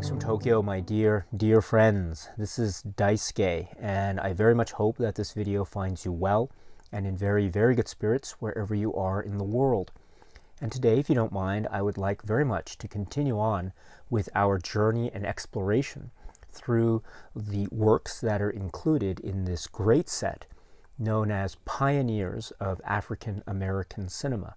From Tokyo, my dear friends. This is Daisuke, and I very much hope that this video finds you well and in very good spirits wherever you are in the world. And today, if you don't mind, I would like very much to continue on with our journey and exploration through the works that are included in this great set known as Pioneers of African American Cinema.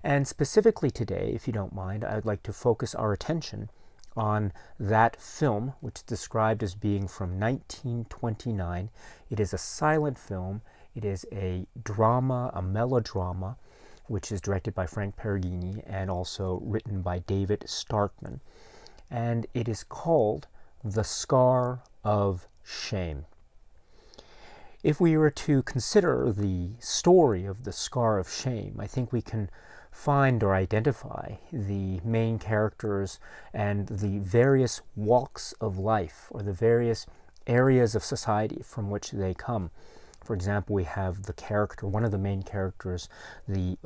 And specifically today, if you don't mind, I would like to focus our attention on that film, which is described as being from 1929. It is a silent film. It is a drama, a melodrama, which is directed by Frank Perugini and also written by David Starkman. And it is called The Scar of Shame. If we were to consider the story of The Scar of Shame, I think we can find or identify the main characters and the various walks of life or the various areas of society from which they come. For example, we have the character, one of the main characters, the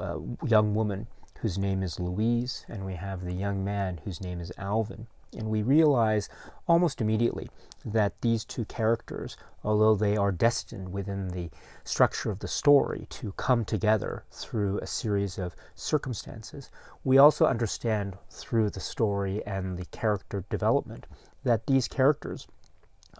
young woman whose name is Louise, and we have the young man whose name is Alvin. And we realize almost immediately that these two characters, although they are destined within the structure of the story to come together through a series of circumstances, we also understand through the story and the character development that these characters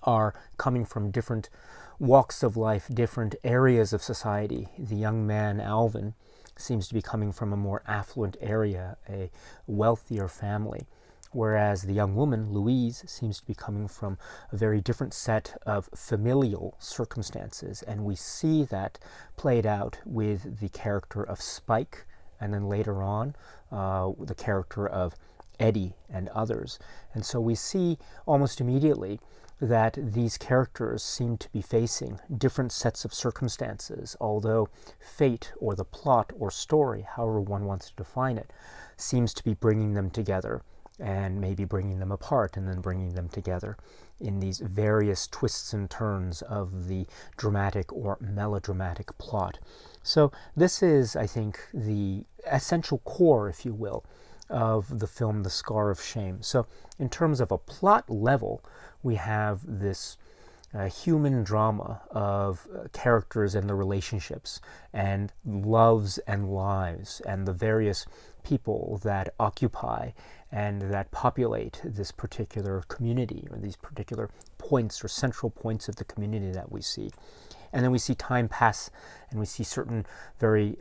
are coming from different walks of life, different areas of society. The young man, Alvin, seems to be coming from a more affluent area, a wealthier family, whereas the young woman, Louise, seems to be coming from a very different set of familial circumstances. And we see that played out with the character of Spike, and then later on, the character of Eddie and others. And so we see almost immediately that these characters seem to be facing different sets of circumstances, although fate or the plot or story, however one wants to define it, seems to be bringing them together and maybe bringing them apart and then bringing them together in these various twists and turns of the dramatic or melodramatic plot. So this is, I think, the essential core, if you will, of the film The Scar of Shame. So in terms of a plot level, we have this human drama of characters and the relationships and loves and lives and the various people that occupy and that populate this particular community or these particular points or central points of the community that we see. And then we see time pass and we see certain very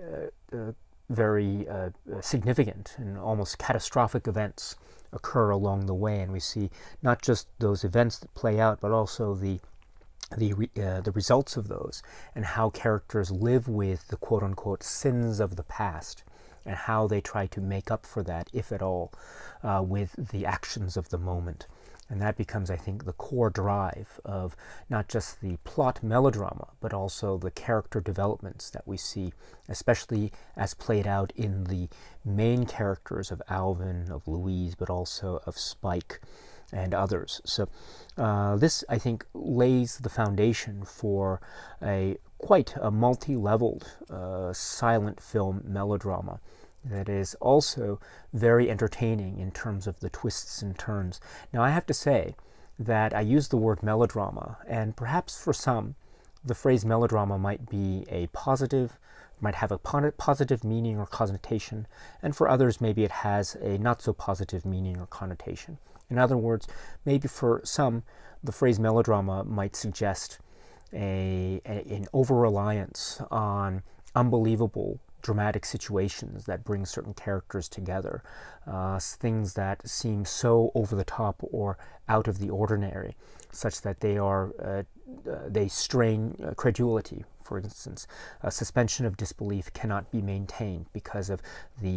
significant and almost catastrophic events occur along the way, and we see not just those events that play out, but also the results of those, and how characters live with the quote-unquote sins of the past, and how they try to make up for that, if at all, with the actions of the moment. And that becomes, I think, the core drive of not just the plot melodrama, but also the character developments that we see, especially as played out in the main characters of Alvin, of Louise, but also of Spike and others. So this, I think, lays the foundation for quite a multi-leveled silent film melodrama that is also very entertaining in terms of the twists and turns. Now, I have to say that I use the word melodrama, and perhaps for some, the phrase melodrama might be might have a positive meaning or connotation, and for others, maybe it has a not so positive meaning or connotation. In other words, maybe for some, the phrase melodrama might suggest an over-reliance on unbelievable dramatic situations that bring certain characters together, things that seem so over the top or out of the ordinary, such that they strain credulity. For instance, a suspension of disbelief cannot be maintained because of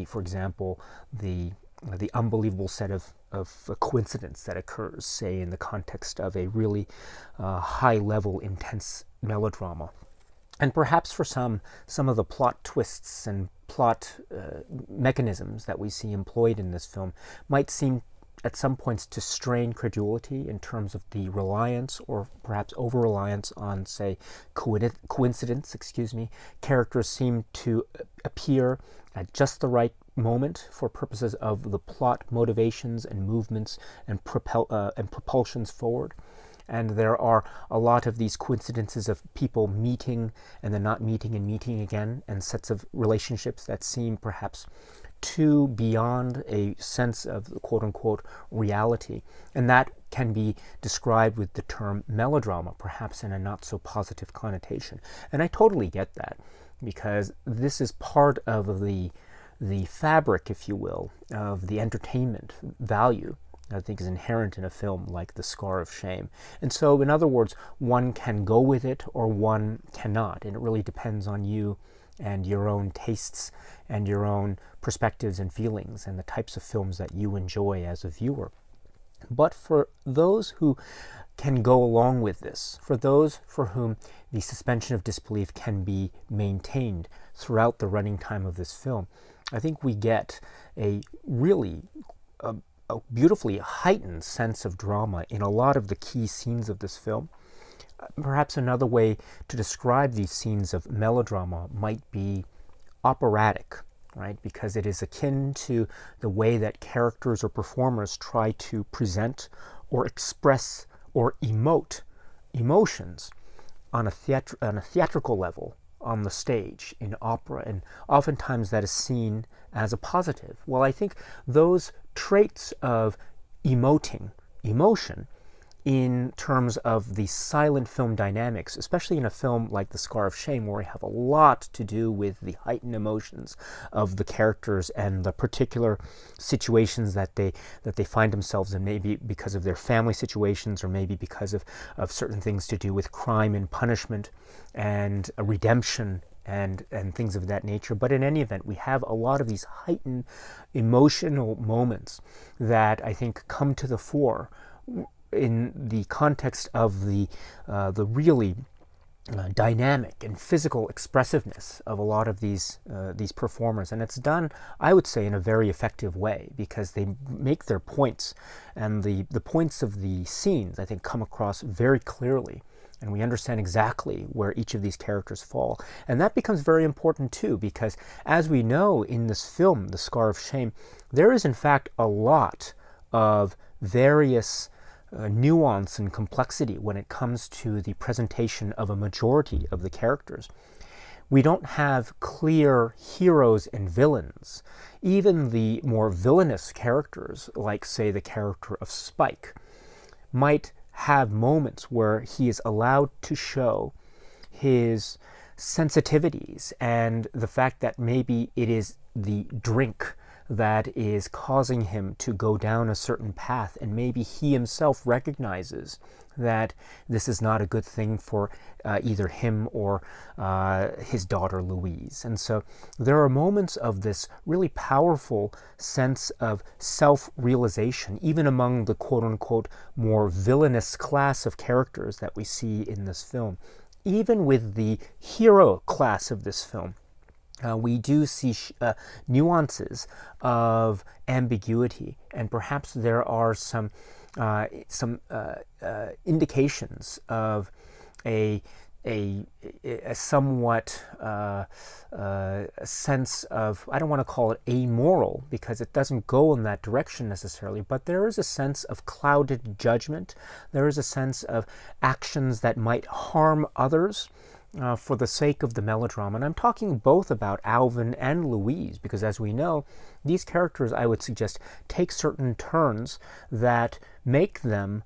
for example, the the unbelievable set of coincidence that occurs, say, in the context of a really high-level, intense melodrama. And perhaps for some of the plot twists and plot mechanisms that we see employed in this film might seem at some points to strain credulity in terms of the reliance or perhaps over-reliance on, say, coincidence, Characters seem to appear at just the right moment for purposes of the plot motivations and movements and propulsions forward. And there are a lot of these coincidences of people meeting and then not meeting and meeting again, and sets of relationships that seem perhaps too beyond a sense of quote-unquote reality. And that can be described with the term melodrama, perhaps in a not-so-positive connotation. And I totally get that, because this is part of the fabric, if you will, of the entertainment value I think is inherent in a film like The Scar of Shame. And so, in other words, one can go with it or one cannot, and it really depends on you and your own tastes and your own perspectives and feelings and the types of films that you enjoy as a viewer. But for those who can go along with this, for those for whom the suspension of disbelief can be maintained throughout the running time of this film, I think we get a really a beautifully heightened sense of drama in a lot of the key scenes of this film. Perhaps another way to describe these scenes of melodrama might be operatic, right? Because it is akin to the way that characters or performers try to present or express or emote emotions on a theatrical level on the stage in opera, and oftentimes that is seen as a positive. Well, I think those traits of emoting emotion in terms of the silent film dynamics, especially in a film like The Scar of Shame, where we have a lot to do with the heightened emotions of the characters and the particular situations that they find themselves in, maybe because of their family situations or maybe because of certain things to do with crime and punishment and redemption and things of that nature. But in any event, we have a lot of these heightened emotional moments that I think come to the fore in the context of the really dynamic and physical expressiveness of a lot of these performers. And it's done, I would say, in a very effective way, because they make their points, and the points of the scenes, I think, come across very clearly. And we understand exactly where each of these characters fall. And that becomes very important too, because as we know in this film, The Scar of Shame, there is in fact a lot of various nuance and complexity when it comes to the presentation of a majority of the characters. We don't have clear heroes and villains. Even the more villainous characters, like, say, the character of Spike, might have moments where he is allowed to show his sensitivities and the fact that maybe it is the drink that is causing him to go down a certain path, and maybe he himself recognizes that this is not a good thing for either him or his daughter Louise. And so there are moments of this really powerful sense of self-realization, even among the quote-unquote more villainous class of characters that we see in this film. Even with the hero class of this film, we do see nuances of ambiguity, and perhaps there are some indications of a somewhat sense of, I don't want to call it amoral, because it doesn't go in that direction necessarily, but there is a sense of clouded judgment. There is a sense of actions that might harm others for the sake of the melodrama. And I'm talking both about Alvin and Louise, because as we know, these characters, I would suggest, take certain turns that make them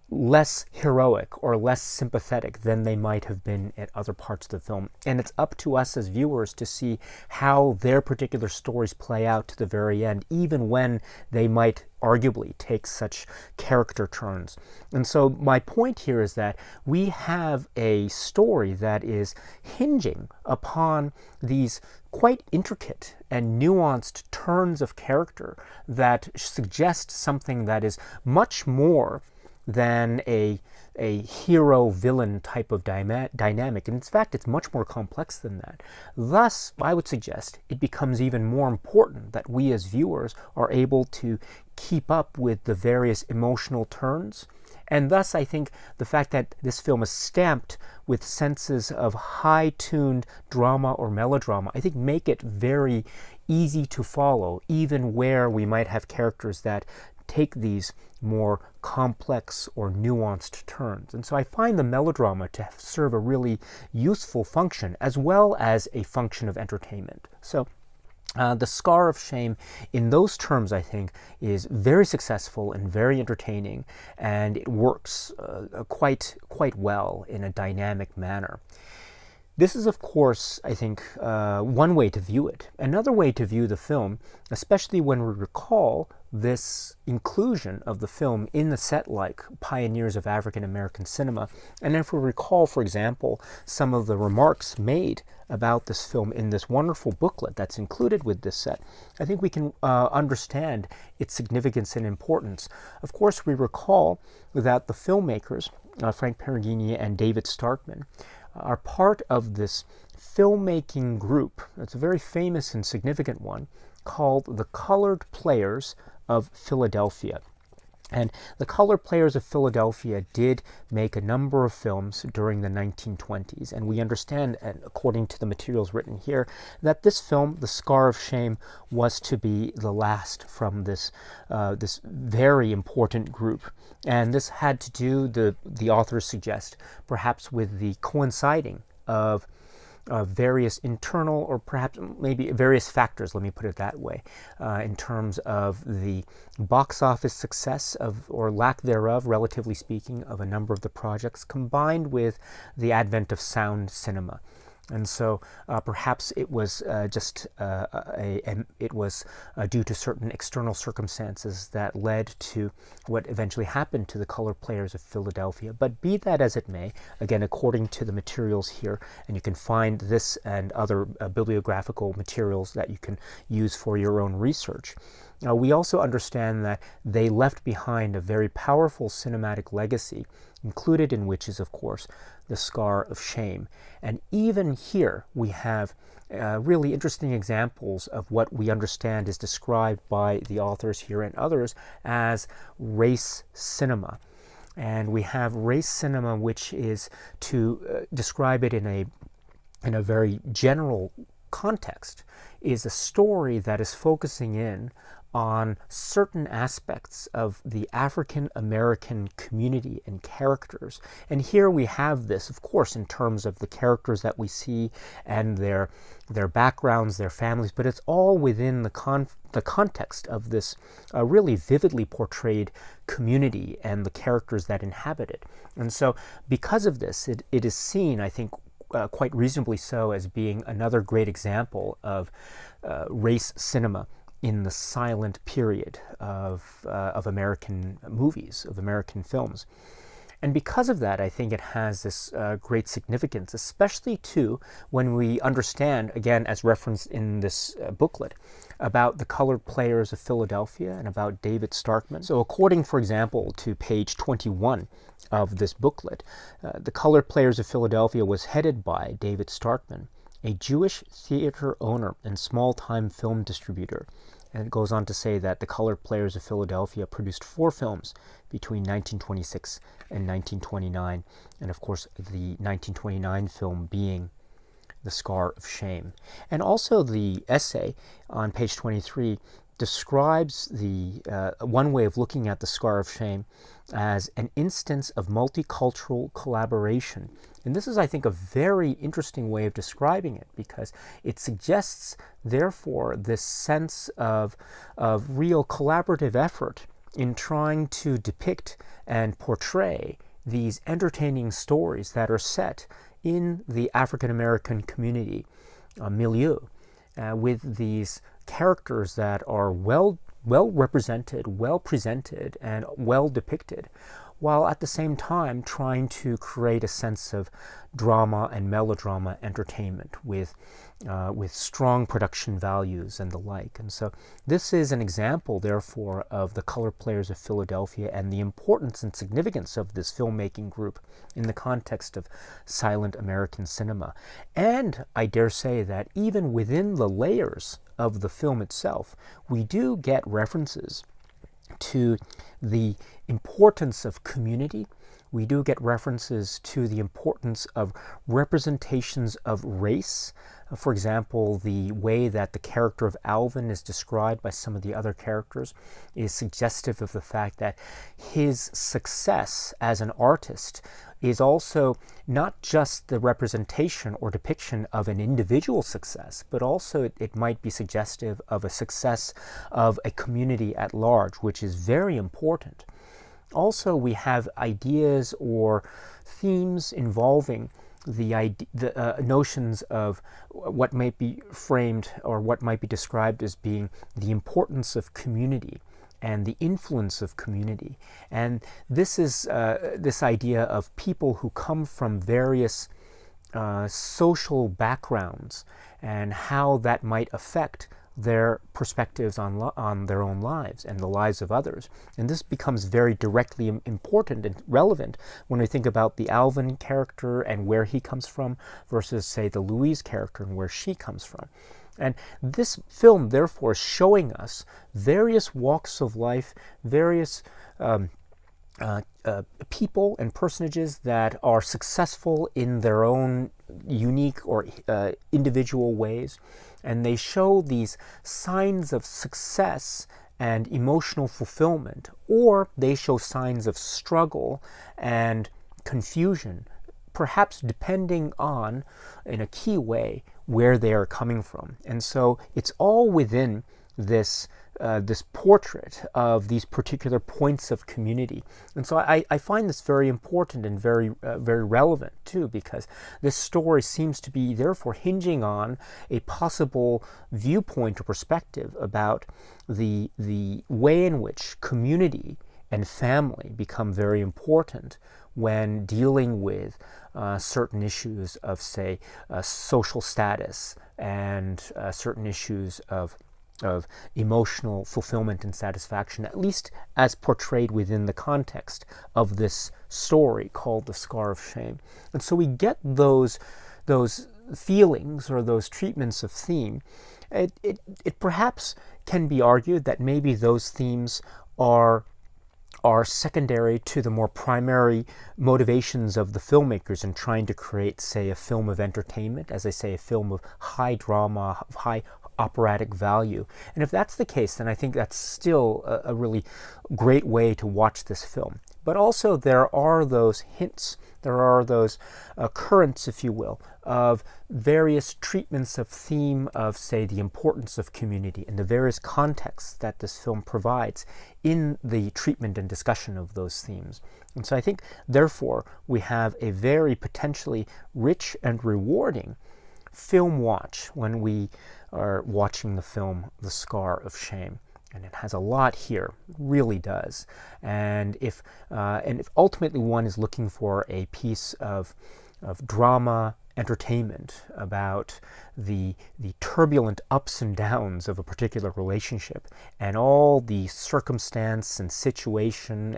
less heroic or less sympathetic than they might have been at other parts of the film. And it's up to us as viewers to see how their particular stories play out to the very end, even when they might arguably take such character turns. And so my point here is that we have a story that is hinging upon these quite intricate and nuanced turns of character that suggest something that is much more than a hero-villain type of dynamic. And in fact, it's much more complex than that. Thus, I would suggest it becomes even more important that we as viewers are able to keep up with the various emotional turns. And thus, I think the fact that this film is stamped with senses of high-tuned drama or melodrama, I think make it very easy to follow, even where we might have characters that take these more complex or nuanced turns. And so I find the melodrama to serve a really useful function as well as a function of entertainment. So the Scar of Shame, in those terms, I think, is very successful and very entertaining, and it works quite well in a dynamic manner. This is, of course, I think, one way to view it. Another way to view the film, especially when we recall this inclusion of the film in the set-like pioneers of African American cinema, and if we recall, for example, some of the remarks made about this film in this wonderful booklet that's included with this set, I think we can understand its significance and importance. Of course, we recall that the filmmakers, Frank Perugini and David Starkman, are part of this filmmaking group. It's a very famous and significant one called the Colored Players of Philadelphia. And the Colored Players of Philadelphia did make a number of films during the 1920s, and we understand, and according to the materials written here, that this film, The Scar of Shame, was to be the last from this this very important group. And this had to do, the authors suggest, perhaps with the coinciding of various internal, or perhaps maybe various factors, let me put it that way, in terms of the box office success of, or lack thereof, relatively speaking, of a number of the projects, combined with the advent of sound cinema. And so perhaps it was it was due to certain external circumstances that led to what eventually happened to the Colored Players of Philadelphia. But be that as it may, again, according to the materials here, and you can find this and other bibliographical materials that you can use for your own research, we also understand that they left behind a very powerful cinematic legacy, included in which is, of course, The Scar of Shame. And even here we have really interesting examples of what we understand is described by the authors here and others as race cinema. And we have race cinema, which is, to describe it in a very general context, is a story that is focusing in on certain aspects of the African American community and characters. And here we have this, of course, in terms of the characters that we see and their backgrounds, their families, but it's all within the context of this really vividly portrayed community and the characters that inhabit it. And so because of this, it is seen, I think, quite reasonably so, as being another great example of race cinema in the silent period of American movies, of American films. And because of that, I think it has this great significance, especially too when we understand, again, as referenced in this booklet, about the Colored Players of Philadelphia and about David Starkman. So according, for example, to page 21 of this booklet, the Colored Players of Philadelphia was headed by David Starkman, a Jewish theater owner and small-time film distributor. And it goes on to say that the Colored Players of Philadelphia produced 4 films between 1926 and 1929, and of course the 1929 film being The Scar of Shame. And also the essay on page 23 describes the one way of looking at The Scar of Shame as an instance of multicultural collaboration. And this is, I think, a very interesting way of describing it, because it suggests, therefore, this sense of real collaborative effort in trying to depict and portray these entertaining stories that are set in the African American community milieu, with these characters that are well represented, well presented, and well depicted, while at the same time trying to create a sense of drama and melodrama entertainment with strong production values and the like. And so this is an example, therefore, of the Color Players of Philadelphia and the importance and significance of this filmmaking group in the context of silent American cinema. And I dare say that even within the layers of the film itself, we do get references to the importance of community. We do get references to the importance of representations of race. For example, the way that the character of Alvin is described by some of the other characters is suggestive of the fact that his success as an artist is also not just the representation or depiction of an individual success, but also it might be suggestive of a success of a community at large, which is very important. Also, we have ideas or themes involving the notions of what might be framed or what might be described as being the importance of community and the influence of community. And this is this idea of people who come from various social backgrounds and how that might affect their perspectives on their own lives and the lives of others. And this becomes very directly important and relevant when we think about the Alvin character and where he comes from versus, say, the Louise character and where she comes from. And this film, therefore, is showing us various walks of life, various people and personages that are successful in their own unique or individual ways. And they show these signs of success and emotional fulfillment, or they show signs of struggle and confusion, perhaps depending on, in a key way, where they are coming from. And so it's all within this this portrait of these particular points of community. And so I find this very important and very relevant too, because this story seems to be therefore hinging on a possible viewpoint or perspective about the way in which community and family become very important when dealing with certain issues of, say, social status and certain issues of emotional fulfillment and satisfaction, at least as portrayed within the context of this story called The Scar of Shame. And so we get those feelings or those treatments of theme. It perhaps can be argued that maybe those themes are secondary to the more primary motivations of the filmmakers in trying to create, say, a film of entertainment, as I say, a film of high drama, of high operatic value. And if that's the case, then I think that's still a really great way to watch this film. But also there are those hints, there are those currents, if you will, of various treatments of theme of, say, the importance of community and the various contexts that this film provides in the treatment and discussion of those themes. And so I think, therefore, we have a very potentially rich and rewarding film watch when we are watching the film The Scar of Shame. And it has a lot here, really does. And if ultimately one is looking for a piece of drama entertainment about the turbulent ups and downs of a particular relationship and all the circumstance and situation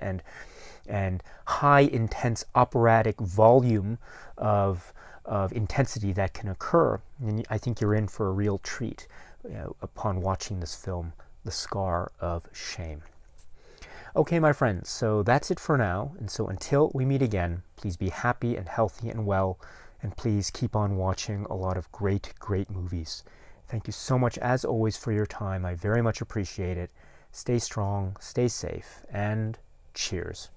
and high intense operatic volume of intensity that can occur, and I think you're in for a real treat upon watching this film, The Scar of Shame. Okay, my friends, so that's it for now. And so until we meet again, please be happy and healthy and well, and please keep on watching a lot of great movies. Thank you so much, as always, for your time. I very much appreciate it. Stay strong, stay safe, and cheers.